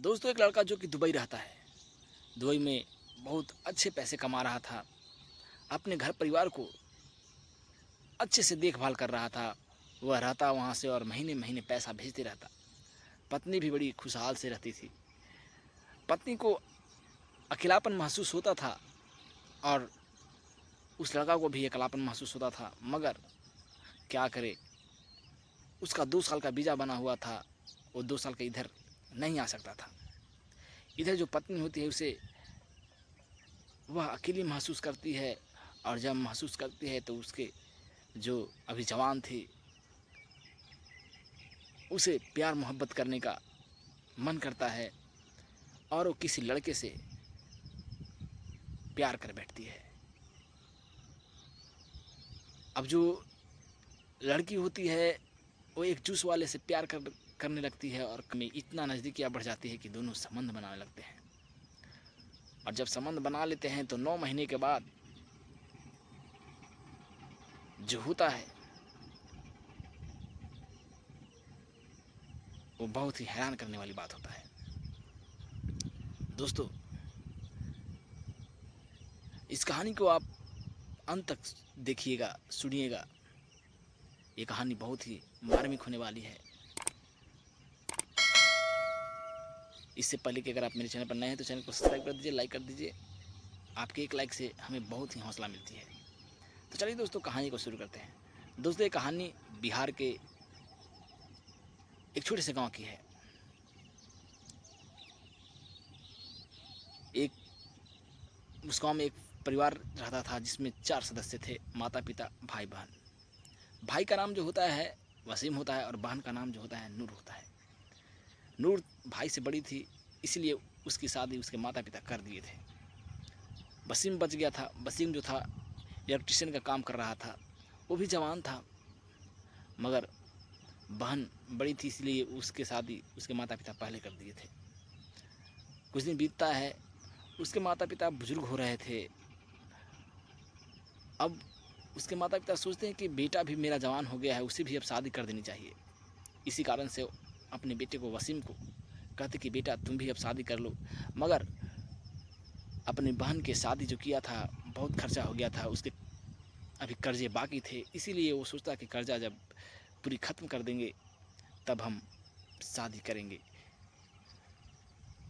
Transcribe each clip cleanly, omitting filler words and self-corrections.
दोस्तों एक लड़का जो कि दुबई रहता है, दुबई में बहुत अच्छे पैसे कमा रहा था, अपने घर परिवार को अच्छे से देखभाल कर रहा था। वह रहता वहाँ से और महीने महीने पैसा भेजते रहता। पत्नी भी बड़ी खुशहाल से रहती थी। पत्नी को अकेलापन महसूस होता था और उस लड़का को भी अकेलापन महसूस होता था, मगर क्या करे, उसका 2 साल का वीज़ा बना हुआ था। वो 2 साल का इधर नहीं आ सकता था। इधर जो पत्नी होती है उसे वह अकेली महसूस करती है, और जब महसूस करती है तो उसके जो अभी जवान थे उसे प्यार मोहब्बत करने का मन करता है और वो किसी लड़के से प्यार कर बैठती है। अब जो लड़की होती है वो एक जूस वाले से करने लगती है और में इतना नज़दीकियाँ बढ़ जाती है कि दोनों संबंध बनाने लगते हैं। और जब संबंध बना लेते हैं तो 9 महीने के बाद जो होता है वो बहुत ही हैरान करने वाली बात होता है। दोस्तों, इस कहानी को आप अंत तक देखिएगा, सुनिएगा। ये कहानी बहुत ही मार्मिक होने वाली है। इससे पहले कि अगर आप मेरे चैनल पर नए हैं तो चैनल को सब्सक्राइब कर दीजिए, लाइक कर दीजिए। आपके एक लाइक से हमें बहुत ही हौसला मिलती है। तो चलिए दोस्तों, कहानी को शुरू करते हैं। दोस्तों, ये कहानी बिहार के एक छोटे से गांव की है। उस गांव में एक परिवार रहता था जिसमें 4 सदस्य थे, माता पिता भाई बहन। भाई का नाम जो होता है वसीम होता है और बहन का नाम जो होता है नूर होता है। नूर भाई से बड़ी थी, इसलिए उसकी शादी उसके माता पिता कर दिए थे। वसीम बच गया था। वसीम जो था इलेक्ट्रिशियन का काम कर रहा था, वो भी जवान था, मगर बहन बड़ी थी इसलिए उसके शादी उसके माता पिता पहले कर दिए थे। कुछ दिन बीतता है, उसके माता पिता बुजुर्ग हो रहे थे। अब उसके माता पिता सोचते हैं कि बेटा भी मेरा जवान हो गया है, उसे भी अब शादी कर देनी चाहिए। इसी कारण से अपने बेटे को वसीम को कहते कि बेटा तुम भी अब शादी कर लो। मगर अपनी बहन के शादी जो किया था बहुत खर्चा हो गया था, उसके अभी कर्जे बाकी थे, इसीलिए वो सोचता कि कर्जा जब पूरी ख़त्म कर देंगे तब हम शादी करेंगे।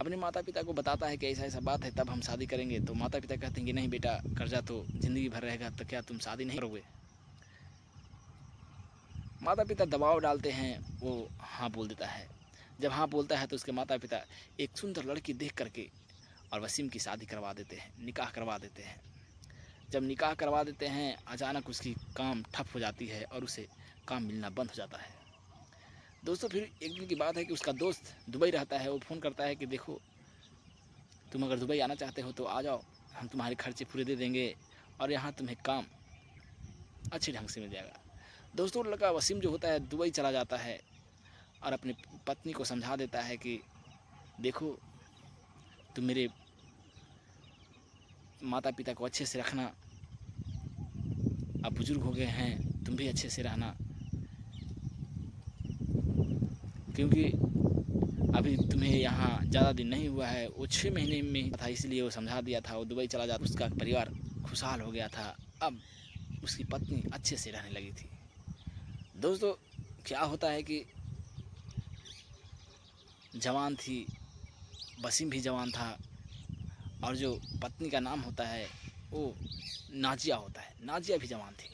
अपने माता पिता को बताता है कि ऐसा ऐसा बात है, तब हम शादी करेंगे। तो माता पिता कहते हैं कि नहीं बेटा, कर्जा तो ज़िंदगी भर रहेगा, तो क्या तुम शादी नहीं करोगे? माता पिता दबाव डालते हैं, वो हाँ बोल देता है। जब हाँ बोलता है तो उसके माता पिता एक सुंदर लड़की देख करके और वसीम की शादी करवा देते हैं, निकाह करवा देते हैं। जब निकाह करवा देते हैं, अचानक उसकी काम ठप हो जाती है और उसे काम मिलना बंद हो जाता है। दोस्तों, फिर एक दिन की बात है कि उसका दोस्त दुबई रहता है। वो फ़ोन करता है कि देखो, तुम अगर दुबई आना चाहते हो तो आ जाओ, हम तुम्हारे खर्चे पूरे दे देंगे और यहाँ तुम्हें काम अच्छे ढंग से मिल जाएगा। दोस्तों, लड़का वसीम जो होता है दुबई चला जाता है और अपनी पत्नी को समझा देता है कि देखो, तुम मेरे माता पिता को अच्छे से रखना, अब बुजुर्ग हो गए हैं, तुम भी अच्छे से रहना, क्योंकि अभी तुम्हें यहाँ ज़्यादा दिन नहीं हुआ है। वो 6 महीने में था, इसलिए वो समझा दिया था। वो दुबई चला जाता, उसका परिवार खुशहाल हो गया था। अब उसकी पत्नी अच्छे से रहने लगी थी। दोस्तों, क्या होता है कि जवान थी, वसीम भी जवान था, और जो पत्नी का नाम होता है वो नाजिया होता है। नाजिया भी जवान थी।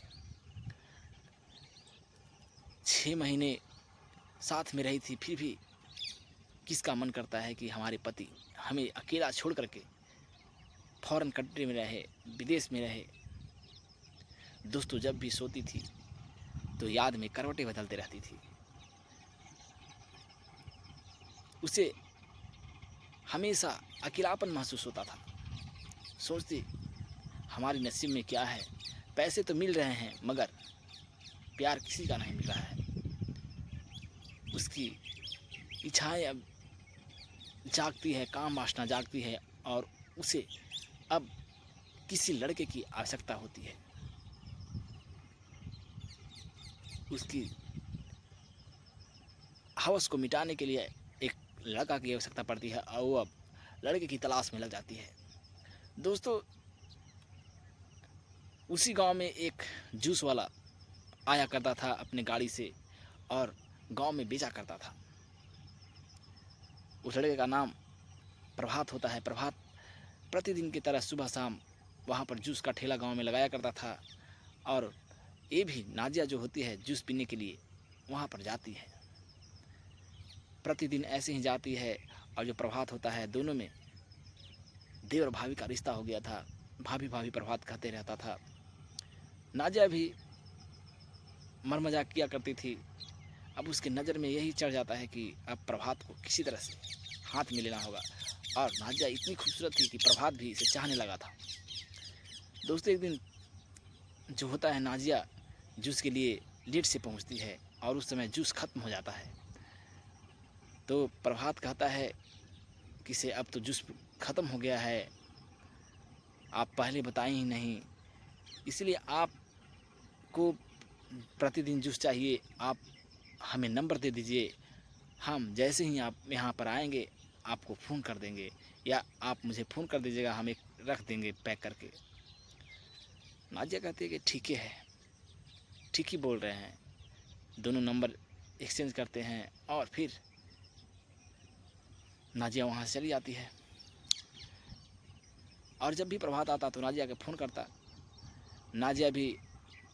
6 महीने साथ में रही थी, फिर भी किसका मन करता है कि हमारे पति हमें अकेला छोड़ करके फॉरेन कंट्री में रहे, विदेश में रहे। दोस्तों, जब भी सोती थी तो याद में करवटें बदलते रहती थी। उसे हमेशा अकेलापन महसूस होता था। सोचती, हमारे नसीब में क्या है, पैसे तो मिल रहे हैं मगर प्यार किसी का नहीं मिल रहा है। उसकी इच्छाएं अब जागती है, काम वासना जागती है, और उसे अब किसी लड़के की आवश्यकता होती है। उसकी हवस को मिटाने के लिए एक लड़का की आवश्यकता पड़ती है और वो अब लड़के की तलाश में लग जाती है। दोस्तों, उसी गांव में एक जूस वाला आया करता था अपने गाड़ी से और गांव में बेचा करता था। उस लड़के का नाम प्रभात होता है। प्रभात प्रतिदिन की तरह सुबह शाम वहाँ पर जूस का ठेला गांव में लगाया करता था और ये भी नाजिया जो होती है जूस पीने के लिए वहाँ पर जाती है। प्रतिदिन ऐसे ही जाती है और जो प्रभात होता है, दोनों में देवर और भाभी का रिश्ता हो गया था। भाभी भाभी प्रभात कहते रहता था। नाजिया भी मर मजाक किया करती थी। अब उसके नज़र में यही चढ़ जाता है कि अब प्रभात को किसी तरह से हाथ में लेना होगा और नाजिया इतनी खूबसूरत थी कि प्रभात भी इसे चाहने लगा था। दोस्तों, एक दिन जो होता है, नाजिया जूस के लिए लेट से पहुंचती है और उस समय जूस ख़त्म हो जाता है। तो प्रभात कहता है कि से अब तो जूस ख़त्म हो गया है, आप पहले बताए ही नहीं, इसलिए आपको प्रतिदिन जूस चाहिए, आप हमें नंबर दे दीजिए, हम जैसे ही आप यहाँ पर आएंगे आपको फ़ोन कर देंगे या आप मुझे फ़ोन कर दीजिएगा, हम एक रख देंगे पैक करके। नाजिया कहती है कि ठीक है, ठीक ही बोल रहे हैं। दोनों नंबर एक्सचेंज करते हैं और फिर नाजिया वहाँ से चली जाती है। और जब भी प्रभात आता तो नाजिया के फ़ोन करता। नाजिया भी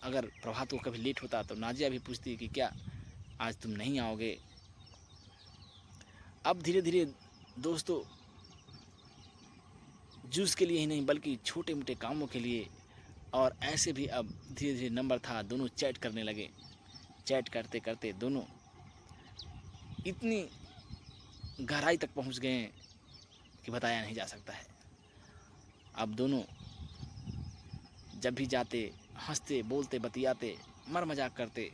अगर प्रभात को कभी लेट होता तो नाजिया भी पूछती कि क्या आज तुम नहीं आओगे। अब धीरे धीरे दोस्तों, जूस के लिए ही नहीं बल्कि छोटे मोटे कामों के लिए और ऐसे भी अब धीरे धीरे नंबर था, दोनों चैट करने लगे। चैट करते करते दोनों इतनी गहराई तक पहुंच गए कि बताया नहीं जा सकता है। अब दोनों जब भी जाते हंसते बोलते बतियाते मर मजाक करते।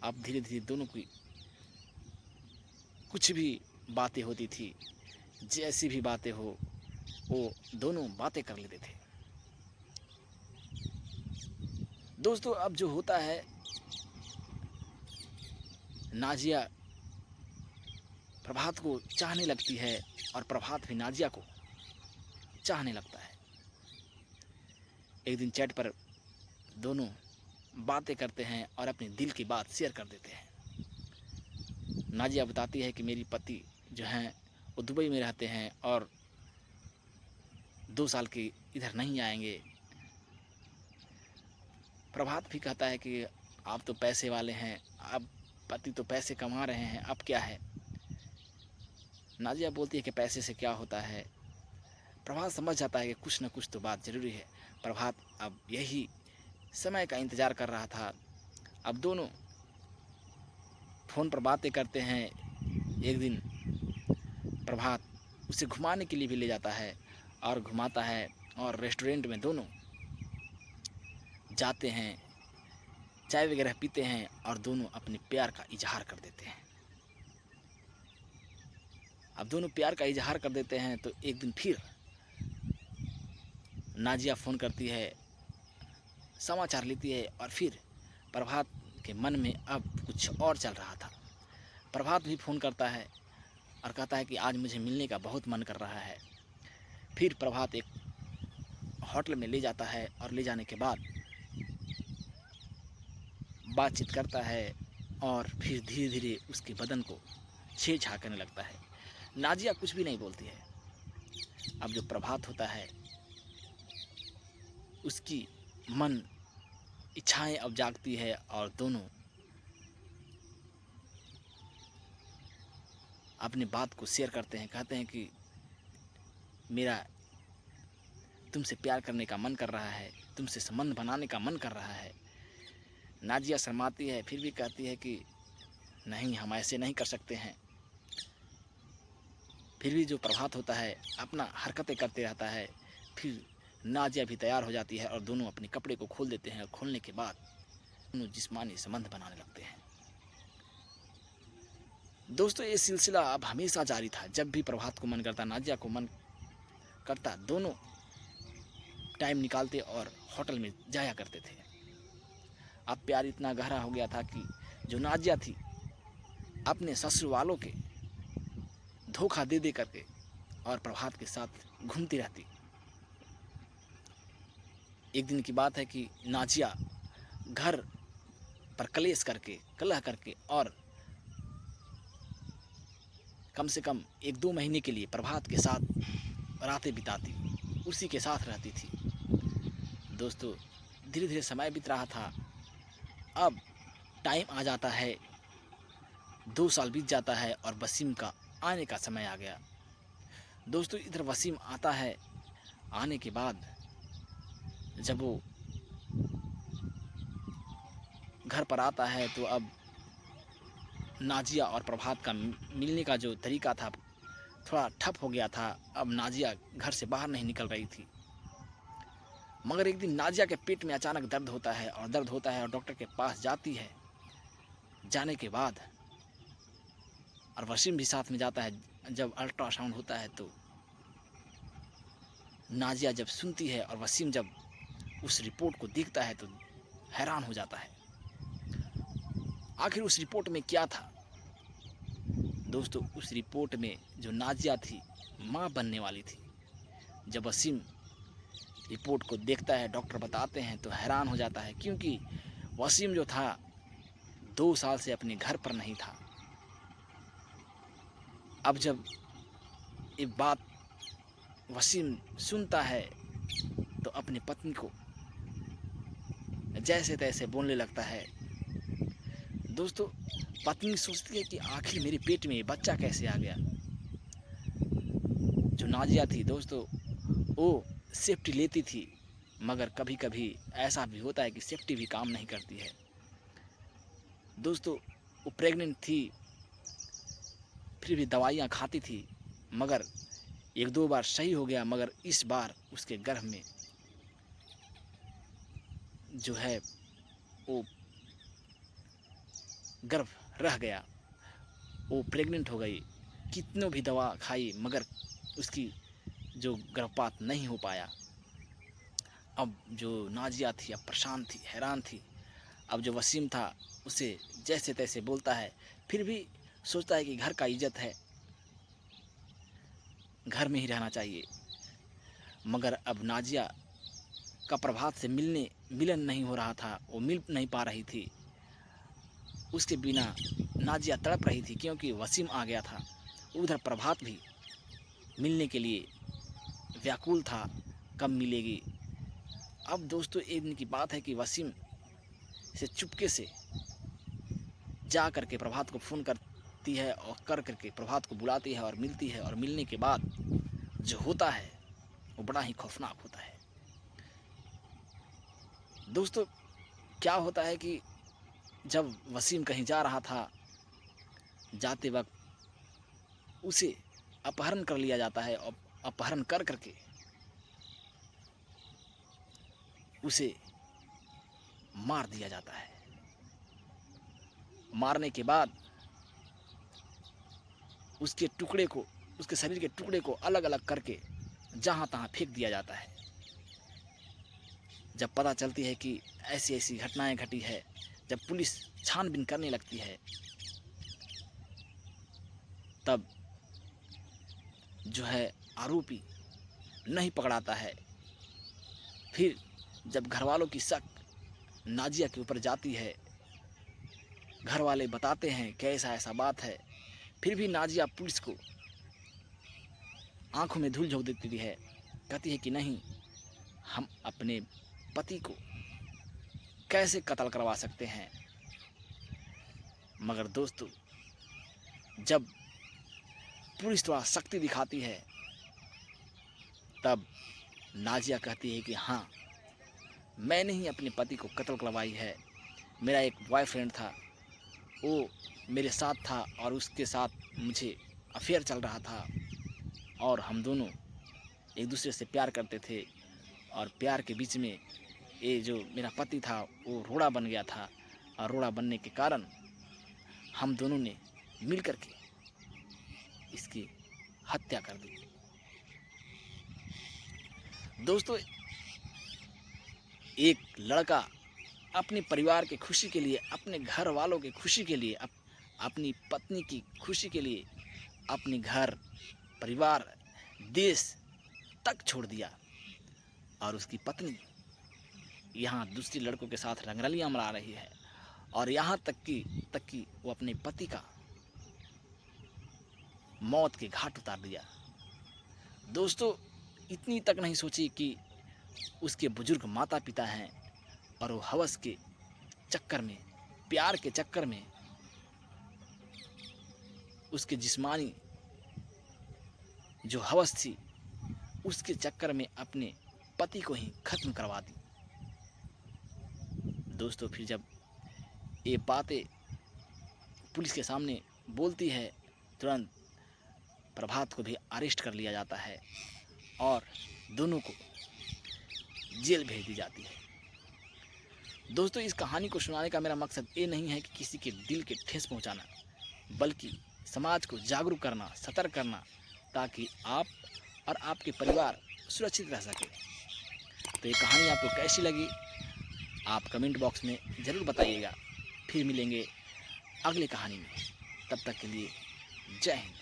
अब धीरे धीरे दोनों की कुछ भी बातें होती थी, जैसी भी बातें हो वो दोनों बातें कर लेते थे। दोस्तों, अब जो होता है, नाजिया प्रभात को चाहने लगती है और प्रभात भी नाजिया को चाहने लगता है। एक दिन चैट पर दोनों बातें करते हैं और अपने दिल की बात शेयर कर देते हैं। नाजिया बताती है कि मेरी पति जो हैं वो दुबई में रहते हैं और 2 साल के इधर नहीं आएंगे। प्रभात भी कहता है कि आप तो पैसे वाले हैं, अब पति तो पैसे कमा रहे हैं, अब क्या है। नाजिया बोलती है कि पैसे से क्या होता है। प्रभात समझ जाता है कि कुछ न कुछ तो बात ज़रूरी है। प्रभात अब यही समय का इंतज़ार कर रहा था। अब दोनों फ़ोन पर बातें करते हैं। एक दिन प्रभात उसे घुमाने के लिए भी ले जाता है और घुमाता है और रेस्टोरेंट में दोनों जाते हैं, चाय वगैरह पीते हैं और दोनों अपने प्यार का इजहार कर देते हैं। अब दोनों प्यार का इजहार कर देते हैं तो एक दिन फिर नाजिया फ़ोन करती है, समाचार लेती है और फिर प्रभात के मन में अब कुछ और चल रहा था। प्रभात भी फ़ोन करता है और कहता है कि आज मुझे मिलने का बहुत मन कर रहा है। फिर प्रभात एक होटल में ले जाता है और ले जाने के बाद बातचीत करता है और फिर धीरे धीरे उसके बदन को छेड़छाड़ करने लगता है। नाजिया कुछ भी नहीं बोलती है। अब जो प्रभात होता है उसकी मन इच्छाएं अब जागती है और दोनों अपनी बात को शेयर करते हैं। कहते हैं कि मेरा तुमसे प्यार करने का मन कर रहा है, तुमसे संबंध बनाने का मन कर रहा है। नाजिया शर्माती है, फिर भी कहती है कि नहीं, हम ऐसे नहीं कर सकते हैं। फिर भी जो प्रभात होता है अपना हरकतें करते रहता है। फिर नाजिया भी तैयार हो जाती है और दोनों अपने कपड़े को खोल देते हैं और खोलने के बाद दोनों जिस्मानी संबंध बनाने लगते हैं। दोस्तों, ये सिलसिला अब हमेशा जारी था। जब भी प्रभात को मन करता, नाजिया को मन करता, दोनों टाइम निकालते और होटल में जाया करते थे। अब प्यार इतना गहरा हो गया था कि जो नाजिया थी अपने ससुर वालों के धोखा दे दे करके और प्रभात के साथ घूमती रहती। एक दिन की बात है कि नाजिया घर पर कलेश करके, कलह करके और कम से कम 1-2 महीने के लिए प्रभात के साथ रातें बिताती, उसी के साथ रहती थी। दोस्तों, धीरे धीरे समय बीत रहा था। अब टाइम आ जाता है, 2 साल बीत जाता है और वसीम का आने का समय आ गया। दोस्तों, इधर वसीम आता है। आने के बाद जब वो घर पर आता है तो अब नाजिया और प्रभात का मिलने का जो तरीका था थोड़ा ठप हो गया था। अब नाजिया घर से बाहर नहीं निकल रही थी। मगर एक दिन नाजिया के पेट में अचानक दर्द होता है और डॉक्टर के पास जाती है। जाने के बाद और वसीम भी साथ में जाता है। जब अल्ट्रासाउंड होता है तो नाजिया जब सुनती है और वसीम जब उस रिपोर्ट को देखता है तो हैरान हो जाता है। आखिर उस रिपोर्ट में क्या था? दोस्तों, उस रिपोर्ट में जो नाजिया थी माँ बनने वाली थी। जब वसीम रिपोर्ट को देखता है, डॉक्टर बताते हैं तो हैरान हो जाता है, क्योंकि वसीम जो था 2 साल से अपने घर पर नहीं था। अब जब ये बात वसीम सुनता है तो अपनी पत्नी को जैसे तैसे बोलने लगता है। दोस्तों, पत्नी सोचती है कि आखिर मेरे पेट में ये बच्चा कैसे आ गया। जो नाजिया थी दोस्तों, वो सेफ्टी लेती थी, मगर कभी कभी ऐसा भी होता है कि सेफ्टी भी काम नहीं करती है। दोस्तों, वो प्रेग्नेंट थी, फिर भी दवाइयाँ खाती थी, मगर 1-2 बार सही हो गया, मगर इस बार उसके गर्भ में जो है वो गर्भ रह गया। वो प्रेग्नेंट हो गई। कितनों भी दवा खाई मगर उसकी जो गर्भपात नहीं हो पाया। अब जो नाजिया थी अब परेशान थी, हैरान थी। अब जो वसीम था उसे जैसे तैसे बोलता है, फिर भी सोचता है कि घर का इज्जत है, घर में ही रहना चाहिए। मगर अब नाजिया का प्रभात से मिलन नहीं हो रहा था, वो मिल नहीं पा रही थी। उसके बिना नाजिया तड़प रही थी, क्योंकि वसीम आ गया था। उधर प्रभात भी मिलने के लिए व्याकुल था, कब मिलेगी। अब दोस्तों, एक दिन की बात है कि वसीम से चुपके से जा करके प्रभात को फ़ोन करती है और कर करके प्रभात को बुलाती है और मिलती है। और मिलने के बाद जो होता है वो बड़ा ही खौफनाक होता है। दोस्तों, क्या होता है कि जब वसीम कहीं जा रहा था, जाते वक्त उसे अपहरण कर लिया जाता है और अपहरण कर करके उसे मार दिया जाता है। मारने के बाद उसके शरीर के टुकड़े को अलग अलग करके जहाँ तहाँ फेंक दिया जाता है। जब पता चलती है कि ऐसी ऐसी घटनाएं घटी है, जब पुलिस छानबीन करने लगती है, तब जो है आरोपी नहीं पकड़ाता है। फिर जब घर वालों की शक नाजिया के ऊपर जाती है, घर वाले बताते हैं कि ऐसा ऐसा बात है, फिर भी नाजिया पुलिस को आंखों में धूल झोंक देती है। कहती है कि नहीं, हम अपने पति को कैसे कत्ल करवा सकते हैं। मगर दोस्तों, जब पुलिस थोड़ा शक्ति दिखाती है, तब नाजिया कहती है कि हाँ, मैंने ही अपने पति को कत्ल करवाई है। मेरा एक बॉयफ्रेंड था, वो मेरे साथ था और उसके साथ मुझे अफेयर चल रहा था और हम दोनों एक दूसरे से प्यार करते थे। और प्यार के बीच में ये जो मेरा पति था वो रोड़ा बन गया था, और रोड़ा बनने के कारण हम दोनों ने मिल कर के इसकी हत्या कर दी। दोस्तों, एक लड़का अपने परिवार की खुशी के लिए, अपने घर वालों की खुशी के लिए, अपनी पत्नी की खुशी के लिए अपने घर परिवार, देश तक छोड़ दिया और उसकी पत्नी यहाँ दूसरे लड़कों के साथ रंगरलियाँ मना रही है और यहाँ तक कि वो अपने पति का मौत के घाट उतार दिया। दोस्तों, इतनी तक नहीं सोची कि उसके बुजुर्ग माता पिता हैं और वो हवस के चक्कर में, प्यार के चक्कर में, उसके जिस्मानी जो हवस थी उसके चक्कर में अपने पति को ही खत्म करवा दी। दोस्तों, फिर जब ये बातें पुलिस के सामने बोलती है, तुरंत प्रभात को भी अरेस्ट कर लिया जाता है और दोनों को जेल भेज दी जाती है। दोस्तों, इस कहानी को सुनाने का मेरा मकसद ये नहीं है कि किसी के दिल के ठेस पहुंचाना, बल्कि समाज को जागरूक करना, सतर्क करना, ताकि आप और आपके परिवार सुरक्षित रह सके। तो ये कहानी आपको कैसी लगी आप कमेंट बॉक्स में ज़रूर बताइएगा। फिर मिलेंगे अगली कहानी में, तब तक के लिए जय हिंद।